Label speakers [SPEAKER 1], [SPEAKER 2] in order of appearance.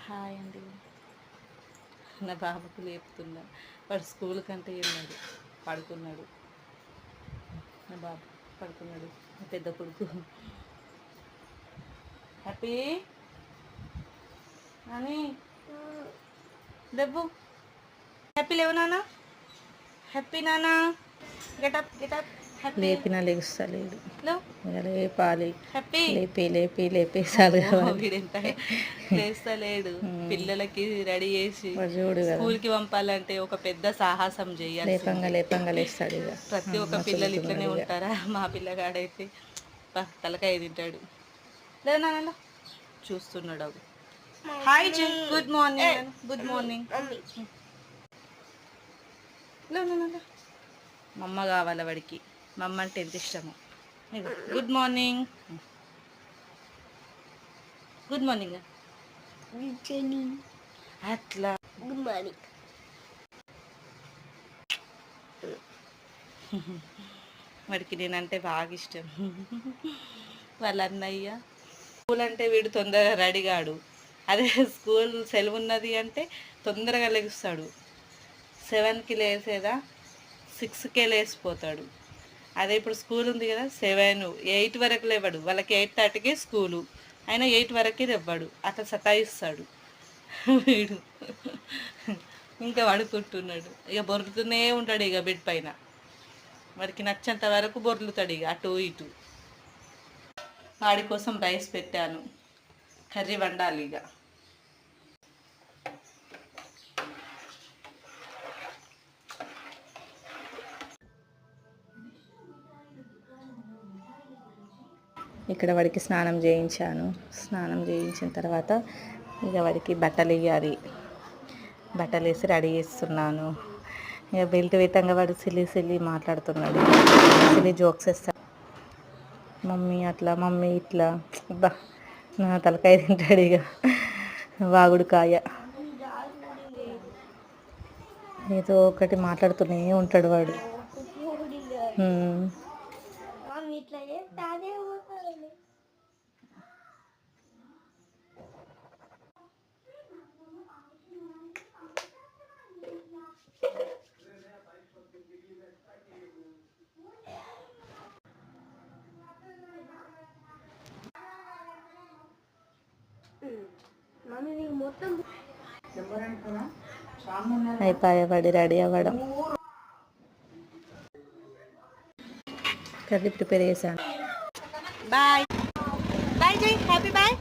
[SPEAKER 1] Hi అండి. నా బాబుకు లేపుతున్నా. వాడు స్కూల్ కంటే వెళ్ళాడు, పడుకున్నాడు. నా బాబు పడుకున్నాడు, నా పెద్ద కొడుకు. హ్యాపీ అని దెబ్బు. హ్యాపీ లేవు నాన్న, హ్యాపీ నాన్న, గెటప్ గెటప్. లేపినా లెగుస్తలేడు, లేపాలి. హ్యాపీ లేపి లేపి లేపేసాలి. లేస్తలేడు. పిల్లలకి రెడీ చేసి స్కూల్కి పంపాలంటే ఒక పెద్ద సాహసం చేయాలి. లేపంగా లేపంగా లేస్తాడు. ప్రతి ఒక్క పిల్లలు ఇట్లనే ఉంటారా? మా పిల్లగాడైతే తలకాయ తింటాడు. లేదా చూస్తున్నాడు. Hi ji, good morning. Good morning. మమ్మ కావాలి వాడికి. మమ్మ అంటే ఎంత ఇష్టము. Good morning. గుడ్ మార్నింగ్ అట్లా. Good morning. వాడికి నేనంటే బాగా ఇష్టం. వాళ్ళ అన్నయ్య స్కూల్ అంటే వీడు తొందరగా రెడీ కాడు. అదే స్కూల్ సెలవు ఉన్నది అంటే తొందరగా లెగుస్తాడు. 7కి లేసేదా 6కే లేసిపోతాడు. అదే ఇప్పుడు స్కూల్ ఉంది కదా, 7, 8 వరకు లేవాడు. వాళ్ళకి 8:30కే స్కూలు, అయినా 8 వరకే లేవ్వడు. అట్లా సతాయిస్తాడు వీడు. ఇంకా పడుకుంటున్నాడు. ఇక బొరులుతూనే ఉంటాడు. ఇక బెడ్ పైన వాడికి నచ్చేంత వరకు బొర్లుతాడు. ఇక అటు ఇటు. వాడి కోసం రైస్ పెట్టాను, కర్రీ వండాలి. ఇక ఇక్కడ వాడికి స్నానం చేయించాను. స్నానం చేయించిన తర్వాత ఇక వాడికి బట్టలు వేయాలి. బట్టలు వేసి రెడీ చేస్తున్నాను. ఇక బెల్ట్ వేతంగా వాడు సిల్లి మాట్లాడుతున్నాడు. సిల్లి జోక్స్ వేస్తాడు. మమ్మీ అట్లా, మమ్మీ ఇట్లా. బా, నా తలకాయ తింటాడు. ఇక వాగుడుకాయ ఏదో ఒకటి మాట్లాడుతూనే ఉంటాడు వాడు. అయిపోయావాడి రెడీ అవ్వడం. కర్రీ ప్రిపేర్ చేశాను. బాయ్ బాయ్ జై, హ్యాపీ బాయ్.